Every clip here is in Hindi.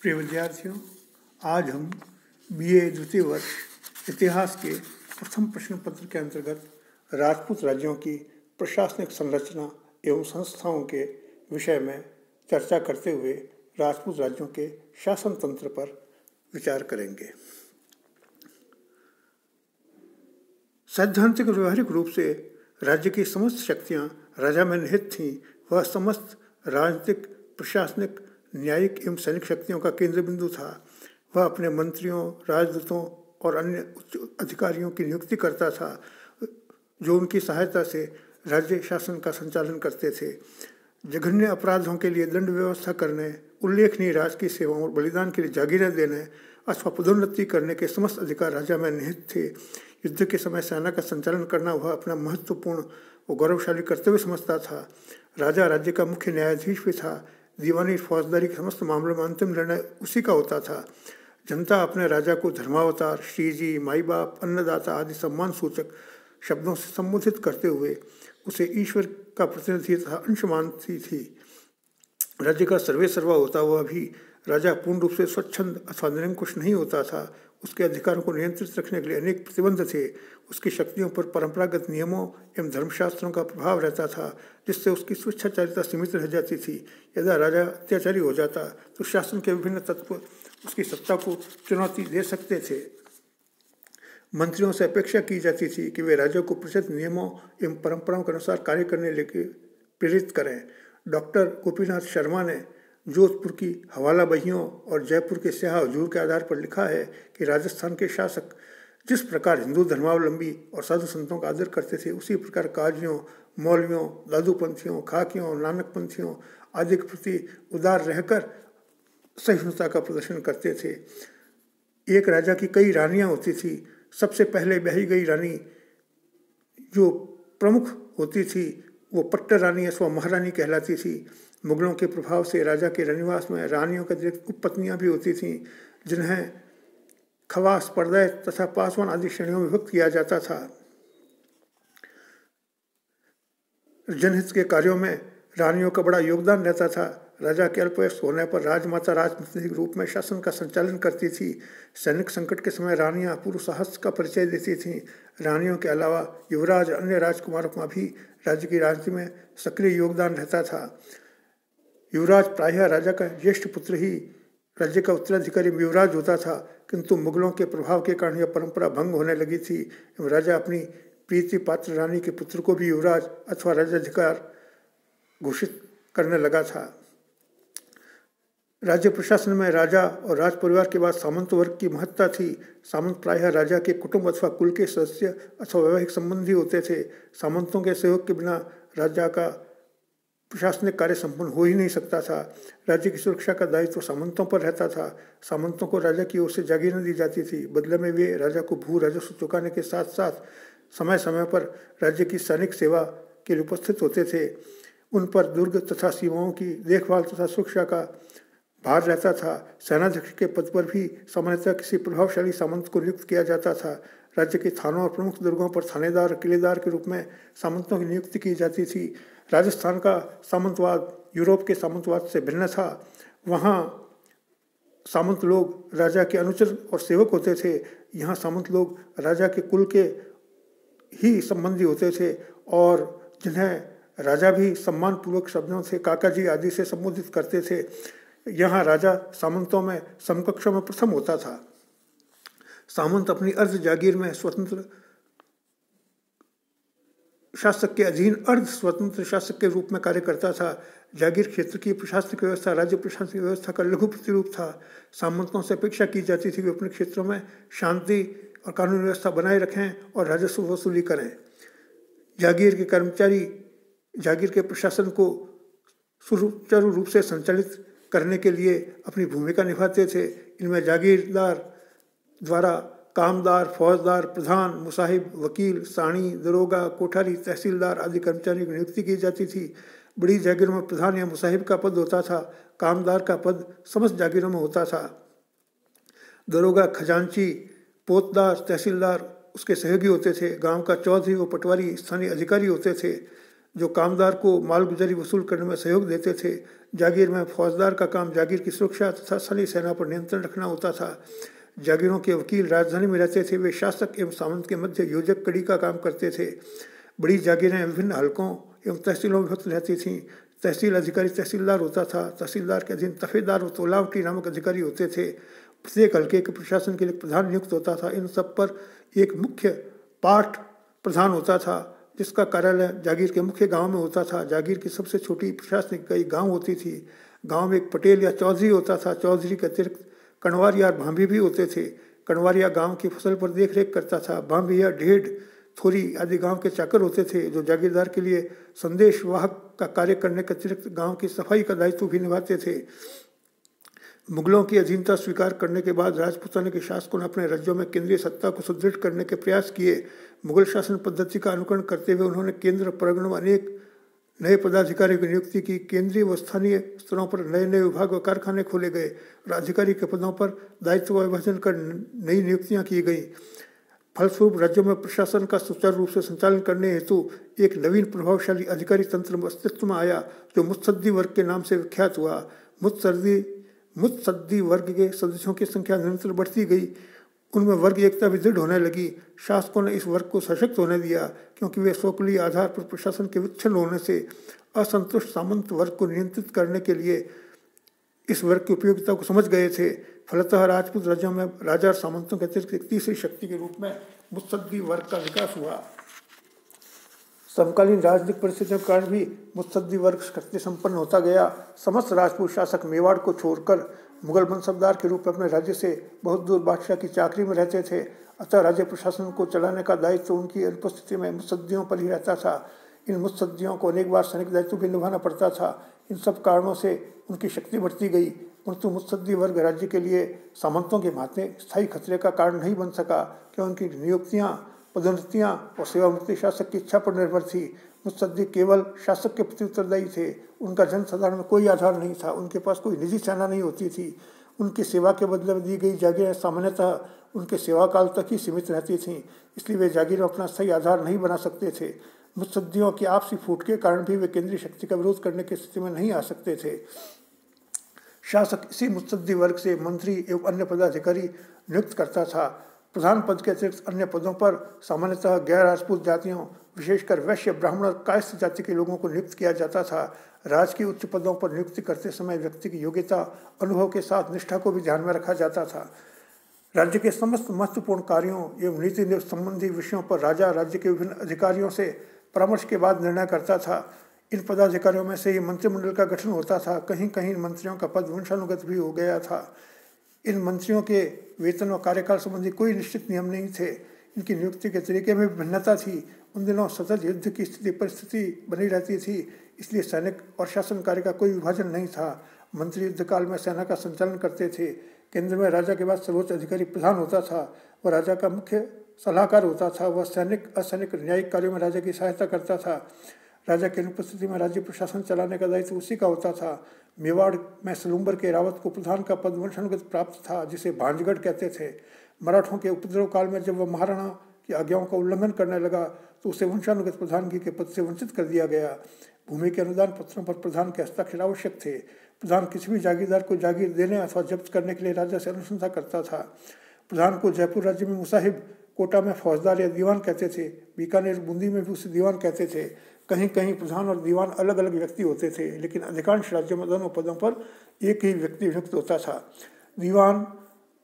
प्रिय विद्यार्थियों, आज हम बीए द्वितीय वर्ष इतिहास के प्रथम प्रश्न पत्र के अंतर्गत राजपूत राज्यों की प्रशासनिक संरचना एवं संस्थाओं के विषय में चर्चा करते हुए राजपूत राज्यों के शासन तंत्र पर विचार करेंगे। सैद्धांतिक और व्यवहारिक रूप से राज्य की समस्त शक्तियां राजा में निहित थीं। वह समस्त राजनीतिक, प्रशासनिक, न्यायिक एवं सैनिक शक्तियों का केंद्र बिंदु था। वह अपने मंत्रियों, राजदूतों और अन्य उच्च अधिकारियों की नियुक्ति करता था, जो उनकी सहायता से राज्य शासन का संचालन करते थे। जघन्य अपराधों के लिए दंड व्यवस्था करने, उल्लेखनीय राजकीय सेवाओं और बलिदान के लिए जागीरें देने अथवा पदोन्नति करने के समस्त अधिकार राजा में निहित थे। युद्ध के समय सेना का संचालन करना वह अपना महत्वपूर्ण और गौरवशाली कर्तव्य समझता था। राजा राज्य का मुख्य न्यायाधीश भी था। दीवानी फौजदारी के समस्त मामलों में अंतिम निर्णय उसी का होता था। जनता अपने राजा को धर्मावतार, श्रीजी, माई बाप, अन्नदाता आदि सम्मान सूचक शब्दों से संबोधित करते हुए उसे ईश्वर का प्रतिनिधि तथा अंश मानती थी। राज्य का सर्वे सर्वा होता हुआ भी राजा पूर्ण रूप से स्वच्छंद अथवा निरंकुश नहीं होता था। उसके अधिकारों को नियंत्रित रखने के लिए अनेक प्रतिबंध थे। उसकी शक्तियों पर परंपरागत नियमों एवं धर्मशास्त्रों का प्रभाव रहता था, जिससे उसकी स्वेच्छाचारिता सीमित रह जाती थी। यदि राजा अत्याचारी हो जाता तो शासन के विभिन्न तत्व उसकी सत्ता को चुनौती दे सकते थे। मंत्रियों से अपेक्षा की जाती थी कि वे राजा को प्रचलित नियमों एवं परंपराओं के अनुसार कार्य करने लेके प्रेरित करें। डॉक्टर गोपीनाथ शर्मा ने जोधपुर की हवाला बहियों और जयपुर के स्याह हजूर के आधार पर लिखा है कि राजस्थान के शासक जिस प्रकार हिंदू धर्मावलंबी और साधु संतों का आदर करते थे, उसी प्रकार काजियों, मौलवियों, दादूपंथियों, खाकियों, नानकपंथियों आदि के प्रति उदार रहकर सहिष्णुता का प्रदर्शन करते थे। एक राजा की कई रानियां होती थी। सबसे पहले ब्याही गई रानी जो प्रमुख होती थी वो पट्टर रानी अथवा महारानी कहलाती थी। मुगलों के प्रभाव से राजा के रनिवास में रानियों के अतिरिक्त उपपत्नियां भी होती थीं, जिन्हें खवास, परदय तथा पासवान आदि श्रेणियों में विभक्त किया जाता था। जनहित के कार्यों में रानियों का बड़ा योगदान रहता था। राजा के अल्पवयस्क होने पर राजमाता राजपत्नी के रूप में शासन का संचालन करती थी। सैनिक संकट के समय रानियां पूर्व साहस का परिचय देती थीं। रानियों के अलावा युवराज और अन्य राजकुमारों का भी राज्य की राजनीति में सक्रिय योगदान रहता था। युवराज प्रायः राजा का ज्येष्ठ पुत्र ही राज्य का उत्तराधिकारी युवराज होता था, किंतु मुगलों के प्रभाव के कारण यह परंपरा भंग होने लगी थी एवं राजा अपनी प्रीति पात्र रानी के पुत्र को भी युवराज अथवा राज्याधिकार घोषित करने लगा था। राज्य प्रशासन में राजा और राज परिवार के बाद सामंत वर्ग की महत्ता थी। सामंत प्रायः राजा के कुटुंब अथवा कुल के सदस्य अथवा वैवाहिक संबंधी होते थे। सामंतों के सहयोग के बिना राज्य का प्रशासनिक कार्य संपन्न हो ही नहीं सकता था। राज्य की सुरक्षा का दायित्व सामंतों पर रहता था। सामंतों को राजा की ओर से जागीरें दी जाती थी। बदले में वे राजा को भू राजस्व चुकाने के साथ साथ समय समय पर राज्य की सैनिक सेवा के लिए उपस्थित होते थे। उन पर दुर्ग तथा सीमाओं की देखभाल तथा सुरक्षा का भार रहता था। सेनाध्यक्ष के पद पर भी सामान्यतः किसी प्रभावशाली सामंत को नियुक्त किया जाता था। राज्य के थानों और प्रमुख दुर्गों पर थानेदार और किलेदार के रूप में सामंतों की नियुक्ति की जाती थी। राजस्थान का सामंतवाद यूरोप के सामंतवाद से भिन्न था। वहाँ सामंत लोग राजा के अनुचर और सेवक होते थे। यहाँ सामंत लोग राजा के कुल के ही संबंधी होते थे और जिन्हें राजा भी सम्मानपूर्वक शब्दों से काका जी आदि से संबोधित करते थे। यहाँ राजा सामंतों में समकक्षों में प्रथम होता था। सामंत अपनी अर्ध जागीर में स्वतंत्र शासक के अधीन अर्ध स्वतंत्र शासक के रूप में कार्य करता था। जागीर क्षेत्र की प्रशासनिक व्यवस्था राज्य प्रशासनिक व्यवस्था का लघु प्रतिरूप था। सामंतों से अपेक्षा की जाती थी कि वे अपने क्षेत्रों में शांति और कानून व्यवस्था बनाए रखें और राजस्व वसूली करें। जागीर के कर्मचारी जागीर के प्रशासन को सुचारू रूप से संचालित करने के लिए अपनी भूमिका निभाते थे। इनमें जागीरदार द्वारा कामदार, फौजदार, प्रधान, मुसाहिब, वकील, साणी, दरोगा, कोठारी, तहसीलदार आदि कर्मचारियों की नियुक्ति की जाती थी। बड़ी जागीरों में प्रधान या मुसाहिब का पद होता था। कामदार का पद समस्त जागीरों में होता था। दरोगा, खजांची, पोतदार, तहसीलदार उसके सहयोगी होते थे। गांव का चौधरी व पटवारी स्थानीय अधिकारी होते थे। जो कामदार को मालगुजारी वसूल करने में सहयोग देते थे। जागीर में फौजदार का काम जागीर की सुरक्षा तथा सैन्य सेना पर नियंत्रण रखना होता था। जागीरों के वकील राजधानी में रहते थे। वे शासक एवं सामंत के मध्य योजक कड़ी का काम करते थे। बड़ी जागीरें विभिन्न हलकों एवं तहसीलों में विभक्त रहती थीं। तहसील अधिकारी तहसीलदार होता था। तहसीलदार के अधीन तफेदार व तोलावटी नामक अधिकारी होते थे। प्रत्येक हल्के के प्रशासन के लिए प्रधान नियुक्त होता था। इन सब पर एक मुख्य पाठ प्रधान होता था, जिसका कार्यालय जागीर के मुख्य गांव में होता था। जागीर की सबसे छोटी प्रशासनिक इकाई गांव होती थी। गांव में एक पटेल या चौधरी होता था। चौधरी के अतिरिक्त कणवार या भांभी भी होते थे। कणवारिया गांव की फसल पर देखरेख करता था। भांभी या ढेड थोरी आदि गांव के चाकर होते थे, जो जागीरदार के लिए संदेश वाहक का कार्य करने के अतिरिक्त गांव की सफाई का दायित्व भी निभाते थे। मुगलों की अधीनता स्वीकार करने के बाद राजपूताना के शासकों ने अपने राज्यों में केंद्रीय सत्ता को सुदृढ़ करने के प्रयास किए। मुगल शासन पद्धति का अनुकरण करते हुए उन्होंने केंद्र परगणों में अनेक नए पदाधिकारियों की नियुक्ति की। केंद्रीय व स्थानीय स्तरों पर नए नए विभाग व कारखाने खोले गए और अधिकारी के पदों पर दायित्व विभाजन कर नई नियुक्तियां की गई। फलस्वरूप राज्यों में प्रशासन का सुचारू रूप से संचालन करने हेतु एक नवीन प्रभावशाली अधिकारी तंत्र अस्तित्व में आया, जो मुत्सद्दी वर्ग के नाम से विख्यात हुआ। मुत्सद्दी वर्ग के सदस्यों की संख्या निरंतर बढ़ती गई। उनमें वर्ग एकता भी दृढ़ होने लगी। शासकों ने इस वर्ग को सशक्त होने दिया, क्योंकि वे स्वकुलीय आधार पर प्रशासन के विच्छिन्न होने से असंतुष्ट सामंत वर्ग को नियंत्रित करने के लिए इस वर्ग की उपयोगिता को समझ गए थे। फलतः राजपूत राज्यों में राजा और सामंतों के अतिरिक्त एक तीसरी शक्ति के रूप में मुत्सद्दी वर्ग का विकास हुआ। समकालीन राजनीतिक परिस्थितियों के कारण भी मुत्सद्दी वर्ग शक्ति संपन्न होता गया। समस्त राजपूत शासक मेवाड़ को छोड़कर मुगल मनसबदार के रूप में अपने राज्य से बहुत दूर बादशाह की चाकरी में रहते थे। अतः राज्य प्रशासन को चलाने का दायित्व उनकी अनुपस्थिति में मुत्सद्दियों पर ही रहता था। इन मुत्सद्दियों को अनेक बार सैनिक दायित्व भी निभाना पड़ता था। इन सब कारणों से उनकी शक्ति बढ़ती गई, परंतु मुत्सद्दी वर्ग राज्य के लिए सामंतों के भांति स्थायी खतरे का कारण नहीं बन सका, क्योंकि उनकी नियुक्तियाँ, पदोन्नतियाँ और सेवामुक्ति शासक की इच्छा पर निर्भर थी। मुत्सद्दी केवल शासक के प्रति उत्तरदायी थे। उनका जनसाधारण में कोई आधार नहीं था। उनके पास कोई निजी सेना नहीं होती थी। उनकी सेवा के बदले में दी गई जागीरें सामान्यतः उनके सेवा काल तक ही सीमित रहती थीं, इसलिए वे जागीर में अपना सही आधार नहीं बना सकते थे। मुत्सद्दियों की आपसी फूट के कारण भी वे केंद्रीय शक्ति का विरोध करने की स्थिति में नहीं आ सकते थे। शासक इसी मुत्सद्दी वर्ग से मंत्री एवं अन्य पदाधिकारी नियुक्त करता था। प्रधान पद के अतिरिक्त अन्य पदों पर सामान्यतः गैर राजपूत जातियों, विशेषकर वैश्य, ब्राह्मण और कायस्थ जाति के लोगों को नियुक्त किया जाता था। राज की उच्च पदों पर नियुक्ति करते समय व्यक्ति की योग्यता, अनुभव के साथ निष्ठा को भी ध्यान में रखा जाता था। राज्य के समस्त महत्वपूर्ण कार्यों एवं नीति संबंधी विषयों पर राजा राज्य के विभिन्न अधिकारियों से परामर्श के बाद निर्णय करता था। इन पदाधिकारियों में से ही मंत्रिमंडल का गठन होता था। कहीं कहीं मंत्रियों का पद वंशानुगत भी हो गया था। इन मंत्रियों के वेतन और कार्यकाल संबंधी कोई निश्चित नियम नहीं थे। इनकी नियुक्ति के तरीके में भिन्नता थी। उन दिनों सतत युद्ध की परिस्थिति बनी रहती थी, इसलिए सैनिक और शासन कार्य का कोई विभाजन नहीं था। मंत्री युद्ध काल में सेना का संचालन करते थे। केंद्र में राजा के बाद सर्वोच्च अधिकारी प्रधान होता था। वह राजा का मुख्य सलाहकार होता था। वह सैनिक असैनिक न्यायिक कार्यों में राजा की सहायता करता था। राजा की अनुपस्थिति में राज्य प्रशासन चलाने का दायित्व उसी का होता था। मेवाड़ में सलूम्बर के रावत को प्रधान का पद वंशानुगत प्राप्त था, जिसे भांजगढ़ कहते थे। मराठों के उपद्रव काल में जब वह महाराणा की आज्ञाओं का उल्लंघन करने लगा तो उसे वंशानुगत प्रधानगी के पद से वंचित कर दिया गया। भूमि के अनुदान पत्रों पर प्रधान के हस्ताक्षर आवश्यक थे। प्रधान किसी भी जागीरदार को जागीर देने अथवा जब्त करने के लिए राजा से अनुशंसा करता था। प्रधान को जयपुर राज्य में मुसाहिब, कोटा में फौजदार या दीवान कहते थे। बीकानेर, बूंदी में भी उसे दीवान कहते थे। कहीं कहीं प्रधान और दीवान अलग अलग व्यक्ति होते थे, लेकिन अधिकांश राज्यों में दोनों पदों पर एक ही व्यक्ति नियुक्त होता था। दीवान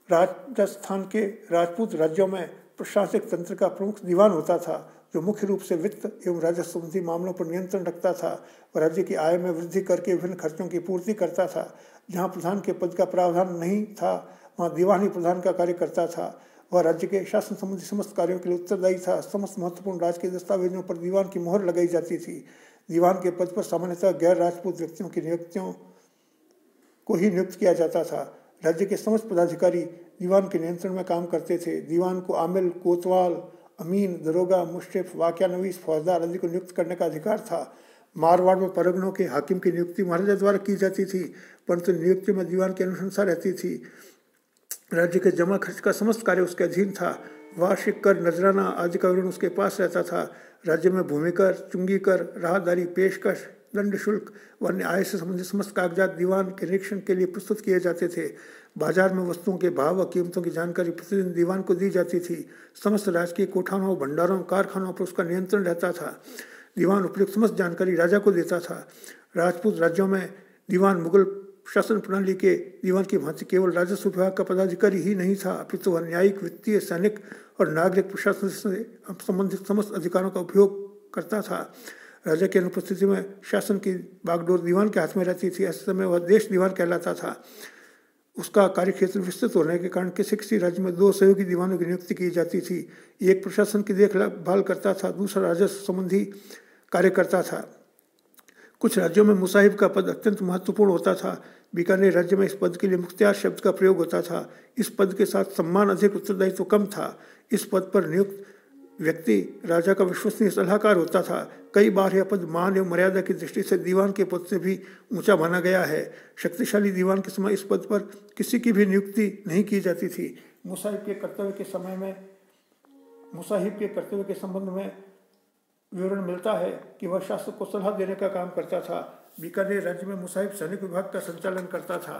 राजस्थान के राजपूत राज्यों में प्रशासनिक तंत्र का प्रमुख दीवान होता था, जो मुख्य रूप से वित्त एवं राजस्व संबंधी मामलों पर नियंत्रण रखता था और राज्य की आय में वृद्धि करके विभिन्न खर्चों की पूर्ति करता था। जहाँ प्रधान के पद का प्रावधान नहीं था, वहाँ दीवान ही प्रधान का कार्य करता था। वह राज्य के शासन संबंधी समस्त कार्यों के लिए उत्तरदायी था। समस्त महत्वपूर्ण राज्य के दस्तावेजों पर दीवान की मोहर लगाई जाती थी। दीवान के पद पर सामान्यतः गैर राजपूत व्यक्तियों की नियुक्तियों को ही नियुक्त किया जाता था। राज्य के समस्त पदाधिकारी दीवान के नियंत्रण में काम करते थे। दीवान को आमिल, कोतवाल, अमीन, दरोगा, मुश्रिफ, वाक्यानवीस, फौजदार आदि को नियुक्त करने का अधिकार था। मारवाड़ में परगनों के हाकिम की नियुक्ति महाराजा द्वारा की जाती थी, परंतु नियुक्ति में दीवान की अनुशंसा रहती थी। राज्य के जमा खर्च का समस्त कार्य उसके अधीन था। वार्षिक कर, नजराना आदि का विवरण उसके पास रहता था। राज्य में भूमि कर, चुंगी कर, राहदारी, पेशकश, दंड शुल्क व अन्य आय से संबंधित समस्त कागजात दीवान के निरीक्षण के लिए प्रस्तुत किए जाते थे। बाजार में वस्तुओं के भाव व कीमतों की जानकारी प्रतिदिन दीवान को दी जाती थी। समस्त राजकीय कोठानों, भंडारों, कारखानों पर उसका नियंत्रण रहता था। दीवान उपयुक्त समस्त जानकारी राजा को देता था। राजपूत राज्यों में दीवान मुगल शासन प्रणाली के दीवान की भांति केवल राजस्व विभाग का पदाधिकारी ही नहीं था, अपितु वह न्यायिक, वित्तीय, सैनिक और नागरिक प्रशासन से संबंधित समस्त अधिकारों का उपयोग करता था। राजा की अनुपस्थिति में शासन की बागडोर दीवान के हाथ में रहती थी। ऐसे समय वह देश दीवान कहलाता था। उसका कार्यक्षेत्र विस्तृत होने के कारण किसी किसी राज्य में 2 सहयोगी दीवानों की नियुक्ति की जाती थी। एक प्रशासन की देखभाल करता था, दूसरा राजस्व संबंधी कार्य करता था। कुछ राज्यों में मुसाहिब का पद अत्यंत महत्वपूर्ण होता था। बीकानेर राज्य में इस पद के लिए मुख्तियार शब्द का प्रयोग होता था। इस पद के साथ सम्मान अधिक, उत्तरदायित्व कम था। इस पद पर नियुक्त व्यक्ति राजा का विश्वसनीय सलाहकार होता था। कई बार यह पद मान एवं मर्यादा की दृष्टि से दीवान के पद से भी ऊंचा माना गया है। शक्तिशाली दीवान के समय इस पद पर किसी की भी नियुक्ति नहीं की जाती थी। मुसाहिब के कर्तव्य के संबंध में विवरण मिलता है कि वह शासक को सलाह देने का काम करता था। बीकानेर राज्य में मुसाहिब सैनिक विभाग का संचालन करता था।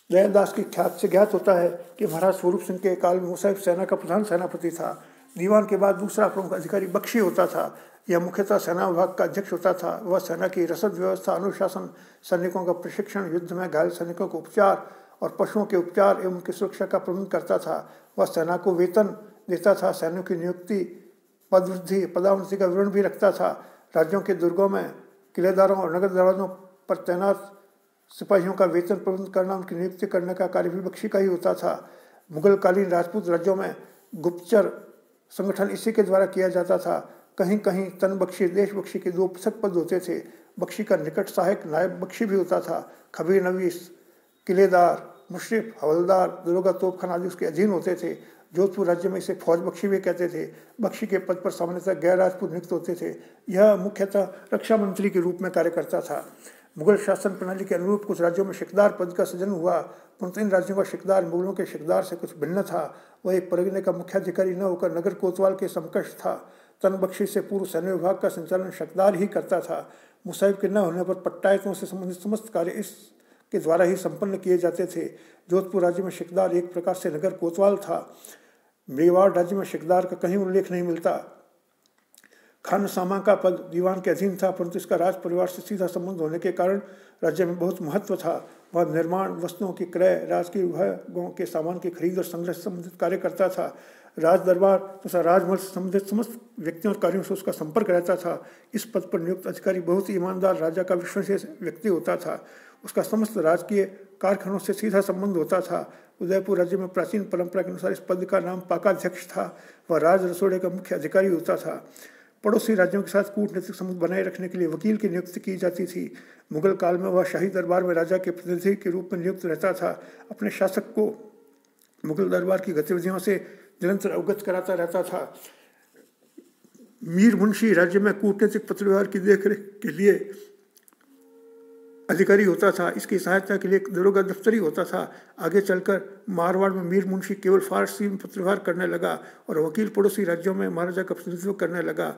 दयालदास की ख्यात से ज्ञात होता है कि महाराज स्वरूप सिंह के काल में मुसाहिब सेना का प्रधान सेनापति था। दीवान के बाद दूसरा प्रमुख अधिकारी बख्शी होता था। यह मुख्यतः सेना विभाग का अध्यक्ष होता था। वह सेना की रसद व्यवस्था, अनुशासन, सैनिकों का प्रशिक्षण, युद्ध में घायल सैनिकों को उपचार और पशुओं के उपचार एवं उनकी सुरक्षा का प्रबंध करता था। वह सेना को वेतन देता था। सैनिकों की नियुक्ति, पदवृद्धि, पदावनति का विवरण भी रखता था। राज्यों के दुर्गों में किलेदारों और नगर दरवाजों पर तैनात सिपाहियों का वेतन प्रबंध करना, उनकी नियुक्ति करने का कार्य भी बख्शी का ही होता था। मुगल कालीन राजपूत राज्यों में गुप्तचर संगठन इसी के द्वारा किया जाता था। कहीं कहीं तन बख्शी, देश बख्शी के 2 पृथक पद होते थे। बख्शी का निकट सहायक नायब बख्शी भी होता था। खबीर नवीस, किलेदार, मुशरिफ, हवलदार, दरोगा, तोपखाना आदि उसके अधीन होते थे। जोधपुर राज्य में इसे फौज बख्शी भी कहते थे। बख्शी के पद पर सामान्यतः गैर राजपूत नियुक्त होते थे। यह मुख्यतः रक्षा मंत्री के रूप में कार्य करता था। मुगल शासन प्रणाली के अनुरूप कुछ राज्यों में शिकदार पद का सृजन हुआ, परंतु इन राज्यों का शिकदार मुगलों के शिकदार से कुछ भिन्न था। वह एक परगने का मुख्याधिकारी न होकर नगर कोतवाल के समकक्ष था। तन बख्शी से पूर्व सैन्य विभाग का संचालन शिकदार ही करता था। मुसाहिब के न होने पर पट्टायतों से संबंधित समस्त कार्य इसके द्वारा ही संपन्न किए जाते थे। जोधपुर राज्य में शिकदार एक प्रकार से नगर कोतवाल था। मेवाड़ राज्य में शिकदार का कहीं उल्लेख नहीं मिलता। खानसामा का पद दीवान के अधीन था, परंतु इसका राज परिवार से सीधा संबंध होने के कारण राज्य में बहुत महत्व था। वह निर्माण, वस्तुओं की क्रय, राजकीय विभागों के सामान की खरीद और संग्रह से संबंधित कार्य करता था। राज दरबार तथा राजमहल से संबंधित समस्त व्यक्तियों और कार्यों से उसका संपर्क रहता था। इस पद पर नियुक्त अधिकारी बहुत ही ईमानदार, राजा का विश्वसनीय व्यक्ति होता था। उसका समस्त राजकीय कारखानों से सीधा संबंध होता था। उदयपुर राज्य में प्राचीन परंपरा के अनुसार इस पद का नाम पाकाध्यक्ष था। वह राज रसोड़े का मुख्य अधिकारी होता था। पड़ोसी राज्यों के साथ कूटनीतिक संबंध बनाए रखने के लिए वकील की नियुक्ति की जाती थी। मुगल काल में वह शाही दरबार में राजा के प्रतिनिधि के रूप में नियुक्त रहता था। अपने शासक को मुगल दरबार की गतिविधियों से निरंतर अवगत कराता रहता था। मीर मुंशी राज्य में कूटनीतिक पत्र व्यवहार की देखरेख के लिए अधिकारी होता था। इसकी सहायता के लिए एक दरोगा दफ्तरी होता था। आगे चलकर मारवाड़ में मीर मुंशी केवल फारसी में पत्र व्यवहार करने लगा और वकील पड़ोसी राज्यों में महाराजा का प्रतिनिधित्व करने लगा।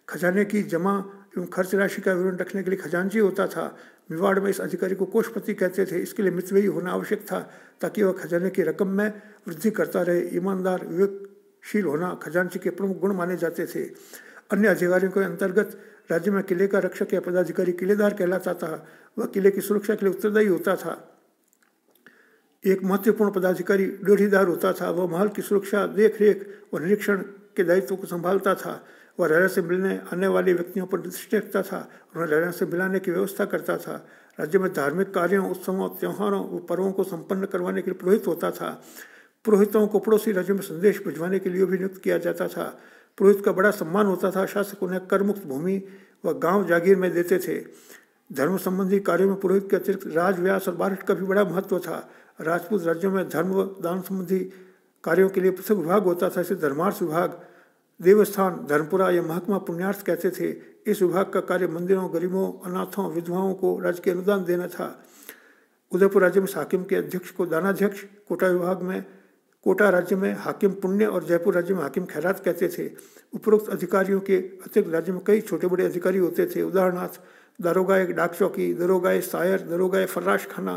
खजाने की जमा एवं खर्च राशि का विवरण रखने के लिए खजांची होता था। मेवाड़ में इस अधिकारी को कोषपति कहते थे। इसके लिए मितव्ययी होना आवश्यक था ताकि वह खजाने की रकम में वृद्धि करता रहे। ईमानदार, विवेकशील होना खजांची के प्रमुख गुण माने जाते थे। अन्य अधिकारियों के अंतर्गत राज्य में किले का रक्षक या पदाधिकारी किलेदार कहलाता था। वह किले की सुरक्षा के लिए उत्तरदायी होता था। एक महत्वपूर्ण पदाधिकारी ड्योढ़ीदार होता था। वह महल की सुरक्षा, देखरेख और निरीक्षण के दायित्व को संभालता था। वह राजा से मिलने आने वाले व्यक्तियों पर दृष्टि रखता था और उन्हें राजा से मिलाने की व्यवस्था करता था। राज्य में धार्मिक कार्यों, उत्सवों, त्योहारों व पर्वों को संपन्न करवाने के लिए पुरोहित होता था। पुरोहितों को पड़ोसी राज्यों में संदेश भिजवाने के लिए भी नियुक्त किया जाता था। पुरोहित का बड़ा सम्मान होता था। शासक उन्हें करमुक्त भूमि व गांव जागीर में देते थे। धर्म संबंधी कार्यों में पुरोहित के अतिरिक्त राज, व्यास और बारठ का भी बड़ा महत्व था। राजपूत राज्यों में धर्म व दान संबंधी कार्यों के लिए पृथक विभाग होता था। इसे धर्मार्थ विभाग, देवस्थान, धर्मपुरा या महकमा पुण्यार्थ कहते थे। इस विभाग का कार्य मंदिरों, गरीबों, अनाथों, विधवाओं को राजकीय अनुदान देना था। उदयपुर राज्य में हाकिम के अध्यक्ष को दानाध्यक्ष, कोटा विभाग में कोटा राज्य में हाकिम पुण्य और जयपुर राज्य में हाकिम खैरात कहते थे। उपरोक्त अधिकारियों के अतिरिक्त राज्य में कई छोटे बड़े अधिकारी होते थे। उदाहरणार्थ दरोगाए डाक चौकी, दरोगाए सायर, दरोगाए फर्राश खाना,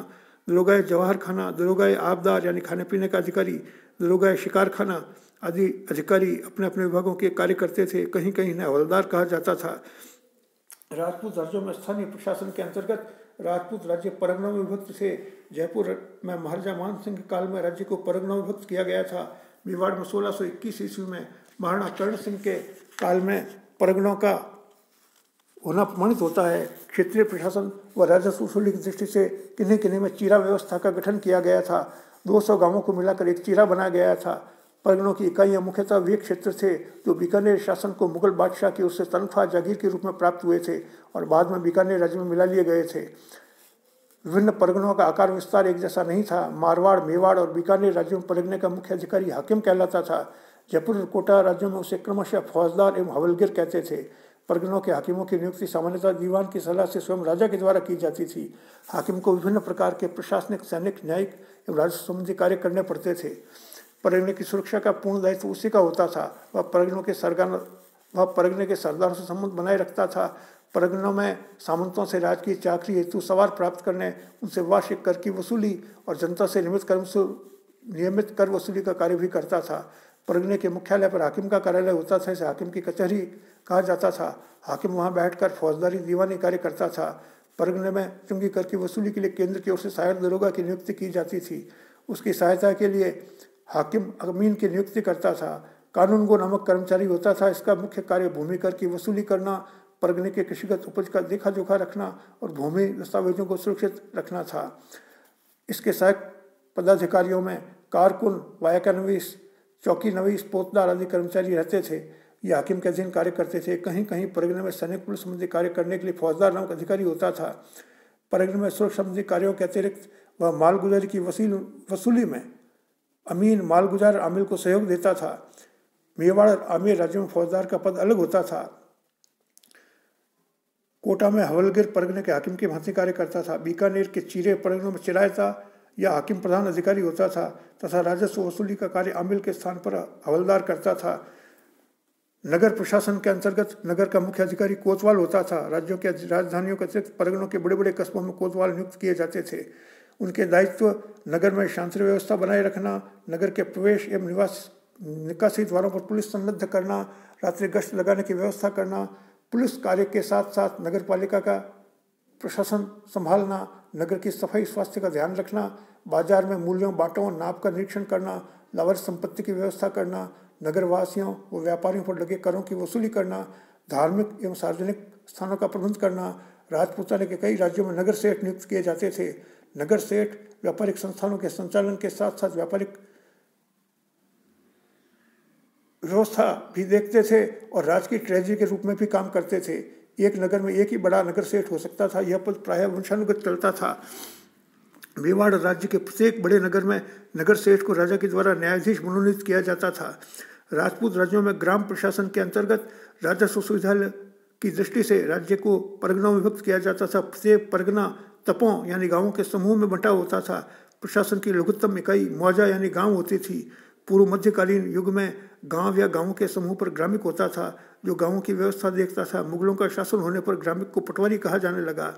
दरोगाए जवाहर खाना, दरोगाए आबदार यानी खाने पीने का अधिकारी, दरोगाए शिकार खाना आदि अधिकारी अपने अपने विभागों के कार्य करते थे। कहीं कहीं इन्हें हवलदार कहा जाता था। राजपूत राज्यों में स्थानीय प्रशासन के अंतर्गत राजपूत राज्य परगनों में विभक्त थे। जयपुर में महाराजा मान सिंह के काल में राज्य को परगनों में विभक्त किया गया था। मेवाड़ में 1621 ईस्वी में महाराणा कर्ण सिंह के काल में परगनों का होना प्रमाणित होता है। क्षेत्रीय प्रशासन व राजस्व वसूली की दृष्टि से किन्हीं किन्हीं में चीरा व्यवस्था का गठन किया गया था। 200 गांवों को मिलाकर एक चीरा बनाया गया था। परगनों की इकाइयाँ मुख्यतः वे क्षेत्र थे जो बीकानेर शासन को मुगल बादशाह की ओर से तनख्वाह जागीर के रूप में प्राप्त हुए थे और बाद में बीकानेर राज्य में मिला लिए गए थे। विभिन्न परगनों का आकार विस्तार एक जैसा नहीं था। मारवाड़, मेवाड़ और बीकानेर राज्यों में परगने का मुख्य अधिकारी हाकिम कहलाता था। जयपुर और कोटा राज्यों में उसे क्रमशः फौजदार एवं हवलगिर कहते थे। परगनों के हाकिमों की नियुक्ति सामान्यतः दीवान की सलाह से स्वयं राजा के द्वारा की जाती थी। हाकिम को विभिन्न प्रकार के प्रशासनिक, सैनिक, न्यायिक एवं राजस्व संबंधी कार्य करने पड़ते थे। परगने की सुरक्षा का पूर्ण दायित्व उसी का होता था। वह परगने के सरदारों से संबंध बनाए रखता था। परगनों में सामंतों से राजकीय चाकरी हेतु सवार प्राप्त करने, उनसे वार्षिक कर की वसूली और जनता से नियमित कर वसूली का कार्य भी करता था। परगने के मुख्यालय पर हाकिम का कार्यालय होता था। इसे हाकिम की कचहरी कहा जाता था। हाकिम वहां बैठकर फौजदारी दीवानी कार्य करता था। परगने में चुंगी कर की वसूली के लिए केंद्र की ओर से सहायक दरोगा की नियुक्ति की जाती थी। उसकी सहायता के लिए हाकिम अमीन की नियुक्ति करता था। कानूनगो नामक कर्मचारी होता था। इसका मुख्य कार्य भूमि कर की वसूली करना, परगने के कृषिगत उपज का देखा जोखा रखना और भूमि दस्तावेजों को सुरक्षित रखना था। इसके सहायक पदाधिकारियों में कारकुन, वायकानवीस, चौकी नवीस, पोतदार आदि कर्मचारी रहते थे। ये हाकिम के अधीन कार्य करते थे। कहीं कहीं परगने में सैनिक पुलिस संबंधी कार्य करने के लिए फौजदार नामक अधिकारी होता था। परगने में सुरक्षा संबंधी कार्यों के अतिरिक्त वह मालगुजारी की वसूली में अमीन, मालगुजार, आमिल को सहयोग देता था। मेवाड़ और आमेर राज्यों में फौजदार का पद अलग होता था। कोटा में हवलगिर परगने के हाकिम के भांति कार्य करता था। बीकानेर के चीरे परगनों में चिरायता या हाकिम प्रधान अधिकारी होता था तथा राजस्व वसूली का कार्य आमिल के स्थान पर हवलदार करता था। नगर प्रशासन के अंतर्गत नगर का मुख्य अधिकारी कोतवाल होता था। राज्यों के राजधानियों के अतिरिक्त परगनों के बड़े बड़े कस्बों में कोतवाल नियुक्त किए जाते थे। उनके दायित्व नगर में शांति व्यवस्था बनाए रखना, नगर के प्रवेश एवं निकासी द्वारों पर पुलिस संबद्ध करना, रात्रि गश्त लगाने की व्यवस्था करना, पुलिस कार्य के साथ साथ नगर पालिका का प्रशासन संभालना, नगर की सफाई स्वास्थ्य का ध्यान रखना, बाजार में मूल्यों, बांटों, नाप का निरीक्षण करना, लावारिस संपत्ति की व्यवस्था करना, नगर वासियों व व्यापारियों पर लगे करों की वसूली करना, धार्मिक एवं सार्वजनिक स्थानों का प्रबंध करना। राजपूताने के कई राज्यों में नगर सेठ नियुक्त किए जाते थे। नगर सेठ व्यापारिक संस्थानों के संचालन के साथ साथ व्यापारिक व्यवस्था भी देखते थे और राजकीय ट्रेजरी के रूप में भी काम करते थे। एक नगर में एक ही बड़ा नगर सेठ हो सकता था। यह पद प्रायः वंशानुगत चलता था। मेवाड़ राज्य के प्रत्येक बड़े नगर में नगर सेठ को राजा के द्वारा न्यायाधीश मनोनीत किया जाता था। राजपूत राज्यों में ग्राम प्रशासन के अंतर्गत राजस्व सुविधा की दृष्टि से राज्य को परगनों में विभक्त किया जाता था। प्रत्येक परगना तपों यानी गांवों के समूह में बंटा होता था। प्रशासन की लघुत्तम इकाई मौजा यानी गांव होती थी। पूर्व मध्यकालीन युग में गांव या गांवों के समूह पर ग्रामिक होता था जो गांवों की व्यवस्था देखता था। मुगलों का शासन होने पर ग्रामिक को पटवारी कहा जाने लगा।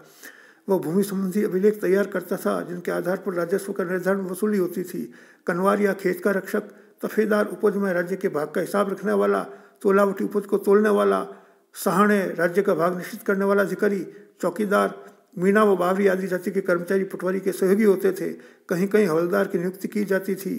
वह भूमि संबंधी अभिलेख तैयार करता था जिनके आधार पर राजस्व का निर्धारण वसूली होती थी। कनवार या खेत का रक्षक, तफेदार उपज में राज्य के भाग का हिसाब रखने वाला, तोलावटी उपज को तोलने वाला, सहाणे राज्य का भाग निश्चित करने वाला अधिकारी, चौकीदार, मीणा व बावरी आदि जाति के कर्मचारी पटवारी के सहयोगी होते थे। कहीं कहीं हवलदार की नियुक्ति की जाती थी।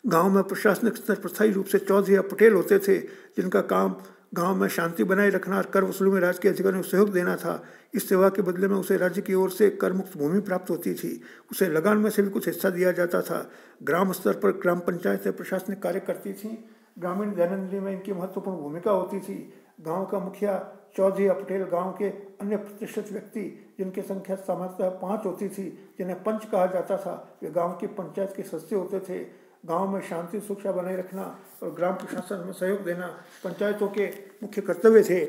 गांव में प्रशासनिक स्तर पर स्थायी रूप से चौधरी या पटेल होते थे जिनका काम गांव में शांति बनाए रखना और कर वसूली में राज्य के अधिकारियों को सहयोग देना था। इस सेवा के बदले में उसे राज्य की ओर से कर मुक्त भूमि प्राप्त होती थी। उसे लगान में से भी कुछ हिस्सा दिया जाता था। ग्राम स्तर पर ग्राम पंचायतें प्रशासनिक कार्य करती थीं। ग्रामीण दैनंदिनी में इनकी महत्वपूर्ण भूमिका होती थी। गाँव का मुखिया, चौधरी या पटेल, गांव के अन्य प्रतिष्ठित व्यक्ति जिनकी संख्या सामान्यतः 5 होती थी, जिन्हें पंच कहा जाता था, वे गांव की पंचायत के सदस्य होते थे। गांव में शांति सुरक्षा बनाए रखना और ग्राम प्रशासन में सहयोग देना पंचायतों के मुख्य कर्तव्य थे।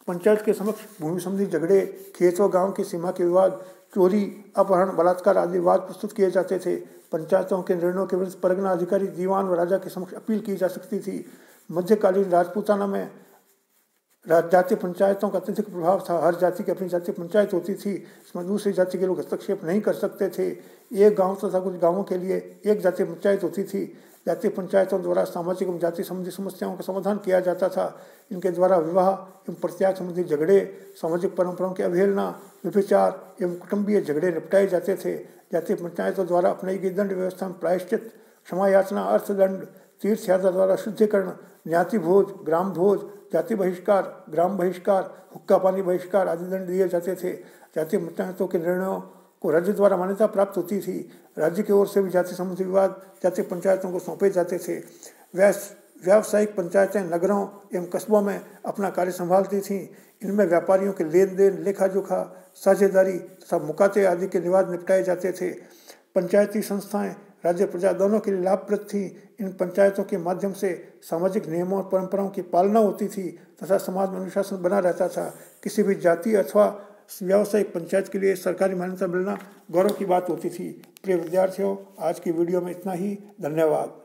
पंचायत के समक्ष भूमि संबंधी झगड़े, खेत व गांव की सीमा के विवाद, चोरी, अपहरण, बलात्कार आदि वाद प्रस्तुत किए जाते थे। पंचायतों के निर्णयों के विरुद्ध परगना अधिकारी, दीवान व राजा के समक्ष अपील की जा सकती थी। मध्यकालीन राजपूताना में जातीय पंचायतों का अत्यधिक प्रभाव था। हर जाति की अपनी जातीय पंचायत होती थी, इसमें दूसरी जाति के लोग हस्तक्षेप नहीं कर सकते थे। एक गांव तथा कुछ गांवों के लिए एक जातीय पंचायत होती थी। जातीय पंचायतों द्वारा सामाजिक एवं जाति संबंधी समस्याओं का समाधान किया जाता था। इनके द्वारा विवाह एवं परित्याग संबंधी झगड़े, सामाजिक परंपराओं की अवहेलना, व्यभिचार एवं कुटुंबीय झगड़े निपटाए जाते थे। जातीय पंचायतों द्वारा अपनाई गई दंड व्यवस्था में प्रायश्चित, क्षमा याचना, अर्थदंड, तीर्थ यात्रा द्वारा शुद्धिकरण, ज्ञाति भोज, ग्राम भोज, जाति बहिष्कार, ग्राम बहिष्कार, हुक्का पानी बहिष्कार आदि दंड दिए जाते थे। जातीय पंचायतों के निर्णयों को राज्य द्वारा मान्यता प्राप्त होती थी। राज्य की ओर से भी जाति संबंधी विवाद जातीय पंचायतों को सौंपे जाते थे। व्यावसायिक पंचायतें नगरों एवं कस्बों में अपना कार्य संभालती थीं। इनमें व्यापारियों के लेन देन, लेखा जोखा, साझेदारी तथा मुकाते आदि के विवाद निपटाए जाते थे। पंचायती संस्थाएं राज्य प्रजा दोनों के लिए लाभप्रद थी। इन पंचायतों के माध्यम से सामाजिक नियमों और परंपराओं की पालना होती थी तथा समाज में अनुशासन बना रहता था। किसी भी जाति अथवा व्यावसायिक पंचायत के लिए सरकारी मान्यता मिलना गौरव की बात होती थी। प्रिय विद्यार्थियों, आज की वीडियो में इतना ही। धन्यवाद।